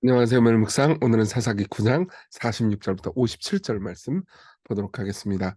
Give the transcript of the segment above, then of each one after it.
안녕하세요. 오늘 묵상 오늘은 사사기 9장 46절부터 57절 말씀 보도록 하겠습니다.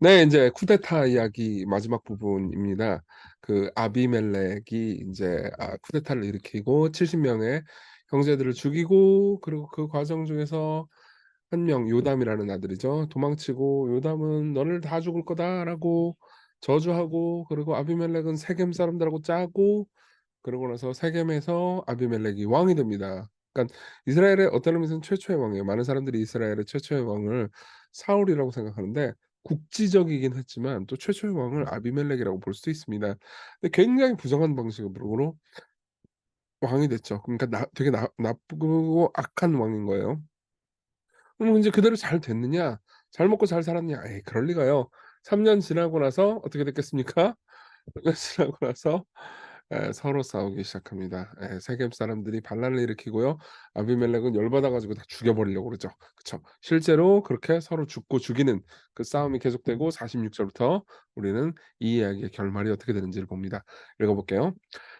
네, 이제 쿠데타 이야기 마지막 부분입니다. 그 아비멜렉이 이제 쿠데타를 일으키고 70명의 형제들을 죽이고, 그리고 그 과정 중에서 한 명 요담이라는 아들이죠. 도망치고, 요담은 너를 다 죽을 거다라고 저주하고, 그리고 아비멜렉은 세겜 사람들하고 짜고, 그러고 나서 세겜에서 아비멜렉이 왕이 됩니다. 그러니까 이스라엘의 어떤 의미에서는 최초의 왕이에요. 많은 사람들이 이스라엘의 최초의 왕을 사울이라고 생각하는데, 국지적이긴 했지만 또 최초의 왕을 아비멜렉이라고 볼 수도 있습니다. 근데 굉장히 부정한 방식으로 왕이 됐죠. 그러니까 되게 나쁘고 악한 왕인 거예요. 그럼 이제 그대로 잘 됐느냐? 잘 먹고 잘 살았냐? 에이, 그럴 리가요. 3년 지나고 나서 어떻게 됐겠습니까? 3년 지나고 나서 서로 싸우기 시작합니다. 세겜 사람들이 반란을 일으키고요. 아비멜렉은 열받아 가지고 다 죽여 버리려고 그러죠. 그쵸. 실제로 그렇게 서로 죽고 죽이는 그 싸움이 계속되고, 46 절부터 우리는 이 이야기의 결말이 어떻게 되는지를 봅니다. 읽어 볼게요.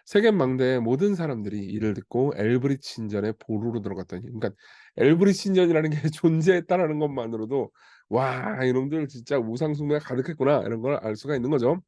세겜 망대의 모든 사람들이 이를 듣고 엘브릿 신전에 보루로 들어갔더니, 그러니까 엘브릿 신전이라는 게 존재했다라는 것만으로도 '와, 이놈들 진짜 우상 숭배가 가득했구나.' 이런 걸 알 수가 있는 거죠.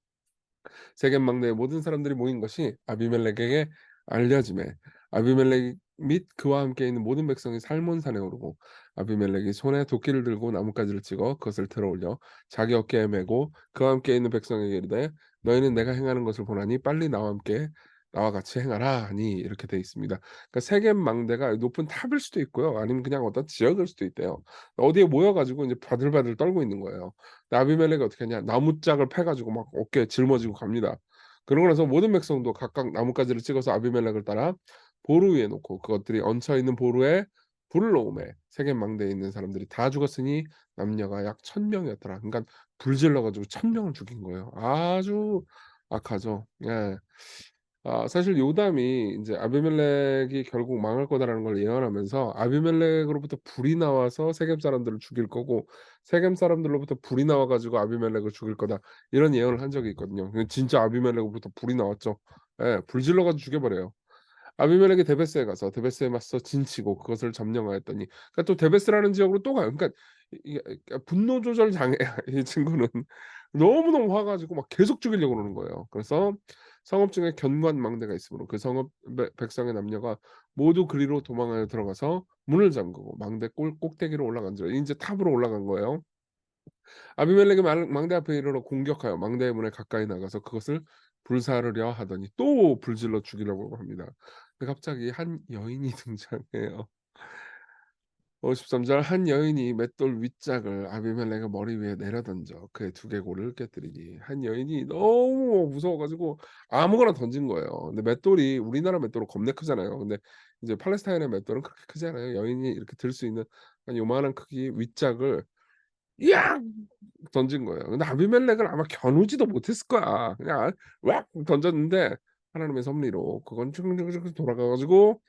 세겜 막내의 모든 사람들이 모인 것이 아비멜렉에게 알려짐에, 아비멜렉 및 그와 함께 있는 모든 백성이 살몬산에 오르고, 아비멜렉이 손에 도끼를 들고 나뭇가지를 찍어 그것을 들어올려 자기 어깨에 메고 그와 함께 있는 백성에게 이르되, 너희는 내가 행하는 것을 보나니 빨리 나와 같이 행하라 하니, 이렇게 돼 있습니다. 그러니까 세겜 망대가 높은 탑일 수도 있고요. 아니면 그냥 어떤 지역일 수도 있대요. 어디에 모여 가지고 이제 바들바들 떨고 있는 거예요. 근데 아비멜렉이 어떻게 했냐? 나무짝을 패 가지고 막 어깨에 짊어지고 갑니다. 그러고 나서 모든 백성도 각각 나뭇가지를 찍어서 아비멜렉을 따라 보루 위에 놓고, 그것들이 얹혀 있는 보루에 불을 놓으매 세겜 망대에 있는 사람들이 다 죽었으니 남녀가 약 1,000명이었더라. 그러니까 불 질러 가지고 1,000명을 죽인 거예요. 아주 악하죠. 예. 사실 요담이 인제 아비멜렉이 결국 망할 거다라는 걸 예언하면서, 아비멜렉으로부터 불이 나와서 세겜 사람들을 죽일 거고, 세겜 사람들로부터 불이 나와 가지고 아비멜렉을 죽일 거다, 이런 예언을 한 적이 있거든요. 근데 진짜 아비멜렉으로부터 불이 나왔죠. 예. 불 질러 가지고 죽여 버려요. 아비멜렉이 데베스에 가서 데베스에 맞서 진치고 그것을 점령하였더니, 그러니까 또 데베스라는 지역으로 또 가요. 그러니까 이게 분노 조절 장애야 이 친구는. 너무너무 화 가지고 막 계속 죽이려고 그러는 거예요. 그래서 성읍 중에 견고한 망대가 있으므로 그 성읍 백성의 남녀가 모두 그리로 도망하여 들어가서 문을 잠그고 망대 꼭대기로 올라간지라. 인제 탑으로 올라간 거예요. 아비멜렉이 망대 앞에 이르러 공격하여 망대의 문에 가까이 나가서 그것을 불사르려 하더니 또 불질러 죽이려고 합니다. 근데 갑자기 한 여인이 등장해요. 13절, 한 여인이 맷돌 윗짝을 아비멜렉의 머리 위에 내려 던져 그의 두개골을 깨뜨리니, 한 여인이 너무 무서워 가지고 아무거나 던진 거예요. 근데 맷돌이 우리나라 맷돌은 겁내 크잖아요. 근데 이제 팔레스타인의 맷돌은 그렇게 크지 않아요. 여인이 이렇게 들 수 있는 한 요만한 크기의 윗짝을 야 던진 거예요. 근데 아비멜렉은 아마 겨누지도 못했을 거야. 그냥 왁 던졌는데 하나님의 섭리로 그건 쭉 돌아가 가지고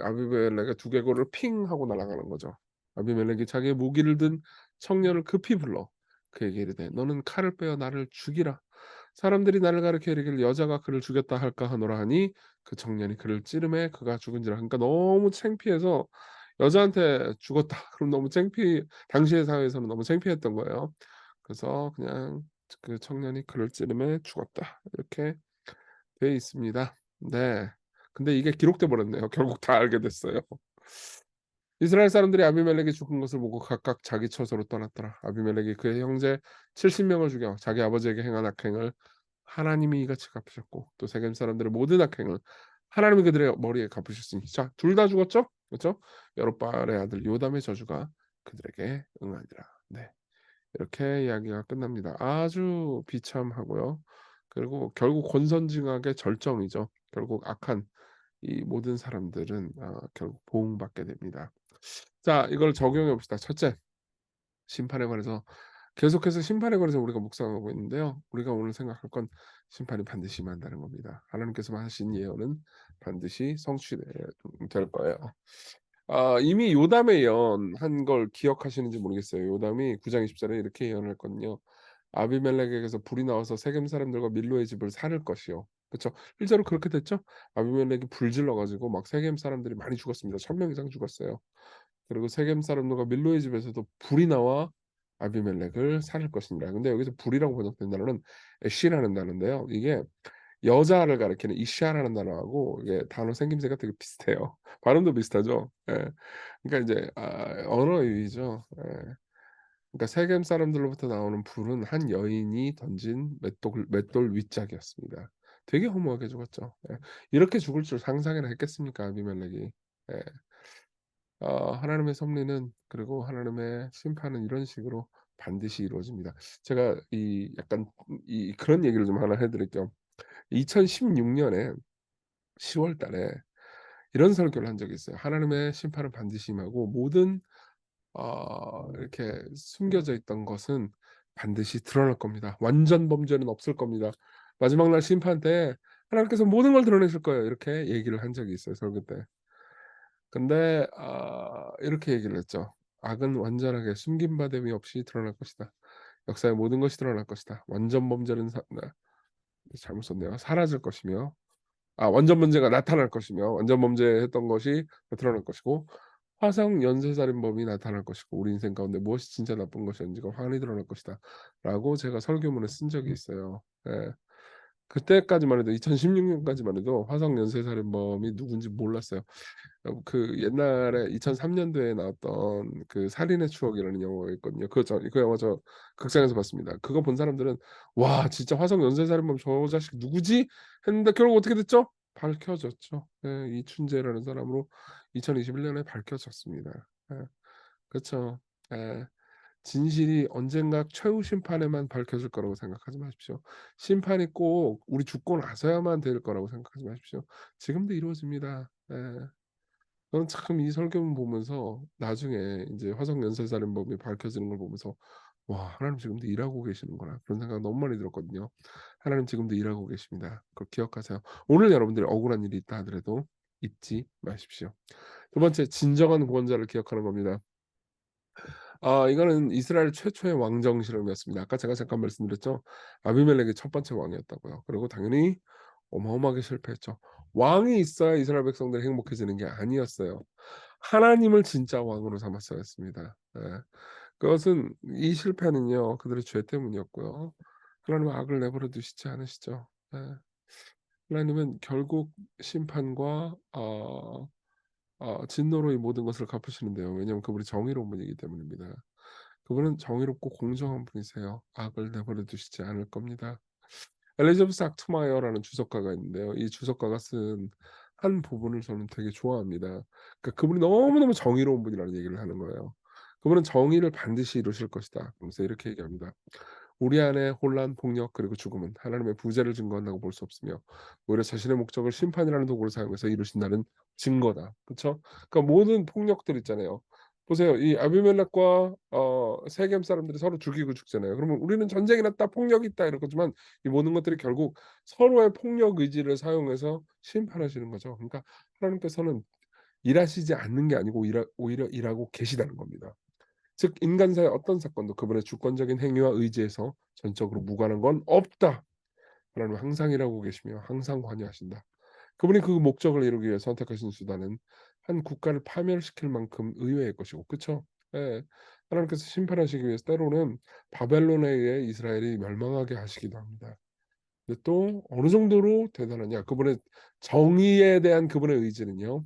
아비멜렉의 두개골을 핑 하고 날아가는 거죠. 아비멜렉이 자기의 무기를 든 청년을 급히 불러 그에게 이르되, 너는 칼을 빼어 나를 죽이라. 사람들이 나를 가리켜 이르기를 여자가 그를 죽였다 할까 하노라 하니, 그 청년이 그를 찌르매 그가 죽은지라. 그러니까 너무 창피해서 여자한테 죽었다 그럼 너무 창피, 당시의 사회에서는 너무 창피했던 거예요. 그래서 그냥 그 청년이 그를 찌르매 죽었다, 이렇게 돼 있습니다. 네. 근데 이게 기록돼 버렸네요. 결국 다 알게 됐어요. 이스라엘 사람들이 아비멜렉이 죽은 것을 보고 각각 자기 처소로 떠났더라. 아비멜렉이 그의 형제 70 명을 죽여 자기 아버지에게 행한 악행을 하나님이 이같이 갚으셨고, 또 세겜 사람들의 모든 악행을 하나님이 그들의 머리에 갚으셨으니, 자, 둘 다 죽었죠? 그렇죠? 여룹바알의 아들 요담의 저주가 그들에게 응하니라. 네. 이렇게 이야기가 끝납니다. 아주 비참하고요. 그리고 결국 권선징악의 절정이죠. 결국 악한 이 모든 사람들은 결국 보응받게 됩니다. 자, 이걸 적용해 봅시다. 첫째, 심판에 관해서, 계속해서 심판에 관해서 우리가 묵상하고 있는데요. 우리가 오늘 생각할 건 심판이 반드시 임한다는 겁니다. 하나님께서 하신 예언은 반드시 성취될 거예요. 이미 요담의 예언한 걸 기억하시는지 모르겠어요. 요담이 9장 20 절에 이렇게 예언을 했거든요. 아비멜렉에게서 불이 나와서 세겜 사람들과 밀로의 집을 살을 것이요. 그쵸. 실제로 그렇게 됐죠. 아비멜렉이 불 질러 가지고 막 세겜 사람들이 많이 죽었습니다. 1,000명 이상 죽었어요. 그리고 세겜 사람들과 밀로의 집에서도 불이 나와 아비멜렉을 살릴 것입니다. 근데 여기서 불이라고 번역된 단어는 애쉬라는 단어인데요. 이게 여자를 가리키는 이샤라는 단어하고 이게 단어 생김새가 되게 비슷해요. 발음도 비슷하죠. 예. 그러니까 이제 언어 유희죠. 예. 그러니까 세겜 사람들로부터 나오는 불은 한 여인이 던진 맷돌 윗짝이었습니다. 되게 허무하게 죽었죠. 예. 이렇게 죽을 줄 상상이나 했겠습니까 아비멜렉이. 예. 하나님의 섭리는 그리고 하나님의 심판은 이런 식으로 반드시 이루어집니다. 제가 이 약간 그런 얘기를 좀 하나 해 드릴게요. 2016 년에 10월 달에 이런 설교를 한 적이 있어요. 하나님의 심판은 반드시 임하고 모든 이렇게 숨겨져 있던 것은 반드시 드러날 겁니다. 완전 범죄는 없을 겁니다. 마지막 날 심판 때 하나님께서 모든 걸 드러내실 거예요. 이렇게 얘기를 한 적이 있어요, 설교 때. 근데 이렇게 얘기를 했죠. "악은 완전하게 숨긴 바 됨이 없이 드러날 것이다. 역사의 모든 것이 드러날 것이다. 완전 범죄는 잘못 썼네요. 사라질 것이며 완전 범죄가 나타날 것이며 완전 범죄했던 것이 드러날 것이고 화성 연쇄살인범이 나타날 것이고 우리 인생 가운데 무엇이 진짜 나쁜 것이었는지가 환히 드러날 것이다."라고 제가 설교문에 쓴 적이 있어요. 예. 그때까지만 해도 2016 년까지만 해도 화성 연쇄살인범이 누군지 몰랐어요. 그 옛날에 2003 년도에 나왔던 그 살인의 추억이라는 영화가 있거든요. 그 영화 저 극장에서 봤습니다. 그거 본 사람들은 '와 진짜 화성 연쇄살인범 저 자식 누구지?' 했는데 결국 어떻게 됐죠? 밝혀졌죠. 예. 이춘재라는 사람으로 2021 년에 밝혀졌습니다. 예. 그쵸. 예. 진실이 언젠가 최후 심판에만 밝혀질 거라고 생각하지 마십시오. 심판이 꼭 우리 죽고 나서야만 될 거라고 생각하지 마십시오. 지금도 이루어집니다. 예. 저는 참 이 설교문 보면서 나중에 인제 화성 연쇄살인범이 밝혀지는 걸 보면서 '와 하나님 지금도 일하고 계시는구나.' 그런 생각 너무 많이 들었거든요. 하나님 지금도 일하고 계십니다. 그걸 기억하세요. 오늘 여러분들이 억울한 일이 있다 하더라도 잊지 마십시오. 두 번째 진정한 구원자를 기억하는 겁니다. 이거는 이스라엘 최초의 왕 정실험이었습니다. 아까 제가 잠깐 말씀드렸죠. 아비멜렉이 첫 번째 왕이었다고요. 그리고 당연히 어마어마하게 실패했죠. 왕이 있어야 이스라엘 백성들이 행복해지는 게 아니었어요. 하나님을 진짜 왕으로 삼았어야 했습니다. 예. 그것은 이 실패는요 그들의 죄 때문이었고요. 하나님은 악을 내버려 두시지 않으시죠. 예. 하나님은 결국 심판과 진노로 이 모든 것을 갚으시는데요. 왜냐하면 그분이 정의로운 분이기 때문입니다. 그분은 정의롭고 공정한 분이세요. 악을 내버려 두시지 않을 겁니다. 엘리자베스 아트마이어라는 주석가가 있는데요. 이 주석가가 쓴 한 부분을 저는 되게 좋아합니다. 그러니까 그분이 너무너무 정의로운 분이라는 얘기를 하는 거예요. 그분은 "정의를 반드시 이루실 것이다." 그러면서 이렇게 얘기합니다. "우리 안에 혼란, 폭력 그리고 죽음은 하나님의 부재를 증거한다고 볼 수 없으며 오히려 자신의 목적을 심판이라는 도구를 사용해서 이루신다는 증거다." 그쵸? 그러니까 모든 폭력들 있잖아요. 보세요. 이 아비멜렉과 세겜 사람들이 서로 죽이고 죽잖아요. 그러면 "우리는 전쟁이 났다. 폭력이 있다." 이러지만 이 모든 것들이 결국 서로의 폭력 의지를 사용해서 심판하시는 거죠. 그러니까 하나님께서는 일하시지 않는 게 아니고 오히려 일하고 계시다는 겁니다. 즉 인간사의 어떤 사건도 그분의 주권적인 행위와 의지에서 전적으로 무관한 건 없다. 하나님은 항상 일하고 계시며 항상 관여하신다. 그분이 그 목적을 이루기 위해 선택하신 수단은 한 국가를 파멸시킬 만큼 의외의 것이고 그쵸? 예. 하나님께서 심판하시기 위해서 때로는 바벨론에 의해 이스라엘이 멸망하게 하시기도 합니다. 근데 또 어느 정도로 대단하냐 그분의 정의에 대한 그분의 의지는요.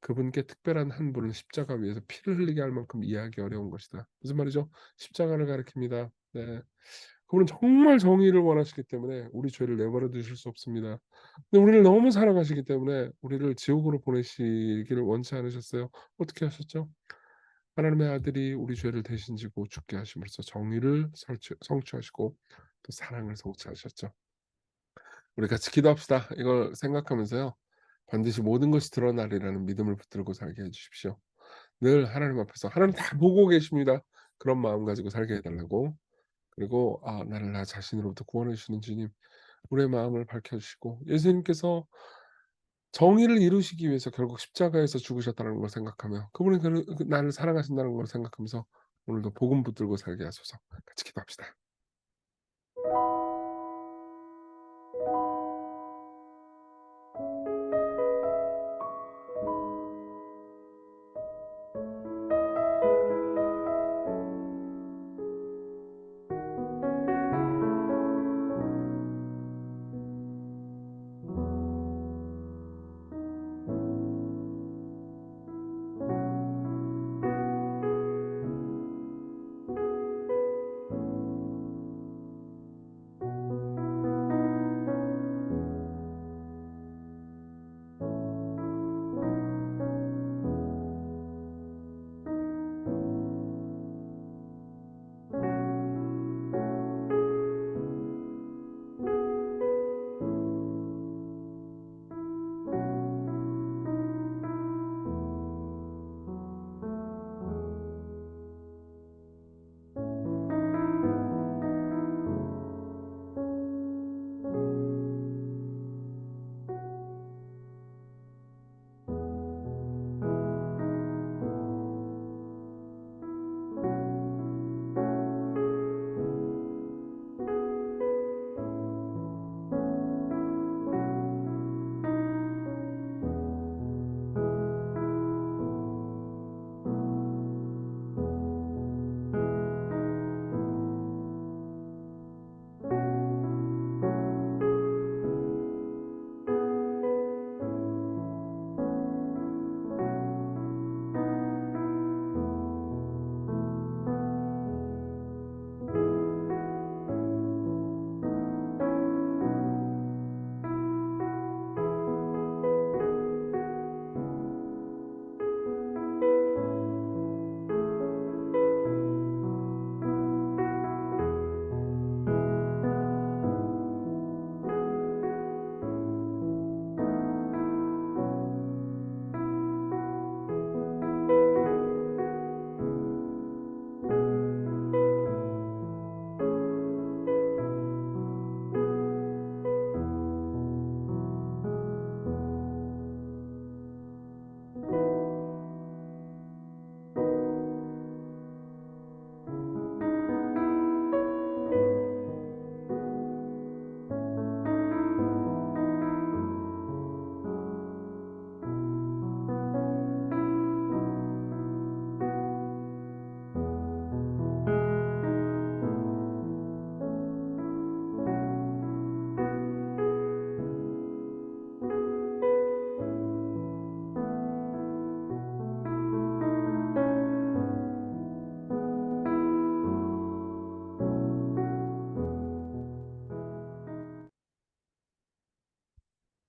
그분께 특별한 한 분을 십자가 위에서 피를 흘리게 할 만큼 이해하기 어려운 것이다. 무슨 말이죠? 십자가를 가리킵니다. 네. 그분은 정말 정의를 원하시기 때문에 우리 죄를 내버려 두실 수 없습니다. 근데 우리를 너무 사랑하시기 때문에 우리를 지옥으로 보내시기를 원치 않으셨어요. 어떻게 하셨죠? 하나님의 아들이 우리 죄를 대신 지고 죽게 하심으로써 정의를 성취하시고 또 사랑을 성취하셨죠. 우리 같이 기도합시다. 이걸 생각하면서요. 반드시 모든 것이 드러나리라는 믿음을 붙들고 살게 해 주십시오. 늘 하나님 앞에서 하나님 다 보고 계십니다. 그런 마음 가지고 살게 해 달라고. 그리고 나를 나 자신으로부터 구원해 주시는 주님 우리의 마음을 밝혀 주시고 예수님께서 정의를 이루시기 위해서 결국 십자가에서 죽으셨다는 걸 생각하며 그분이 나를 사랑하신다는 걸 생각하면서 오늘도 복음 붙들고 살게 하소서. 같이 기도합시다.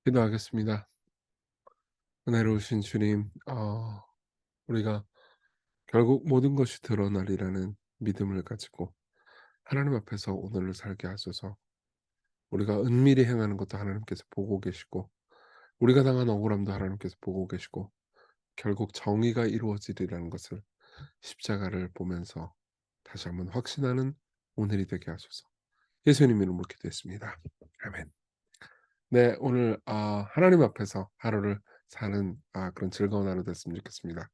기도하겠습니다. 은혜로우신 주님, 우리가 결국 모든 것이 드러나리라는 믿음을 가지고 하나님 앞에서 오늘을 살게 하소서. 우리가 은밀히 행하는 것도 하나님께서 보고 계시고, 우리가 당한 억울함도 하나님께서 보고 계시고, 결국 정의가 이루어지리라는 것을 십자가를 보면서 다시 한번 확신하는 오늘이 되게 하소서. 예수님 이름으로 기도했습니다. 아멘. 네, 오늘 하나님 앞에서 하루를 사는 그런 즐거운 하루 됐으면 좋겠습니다.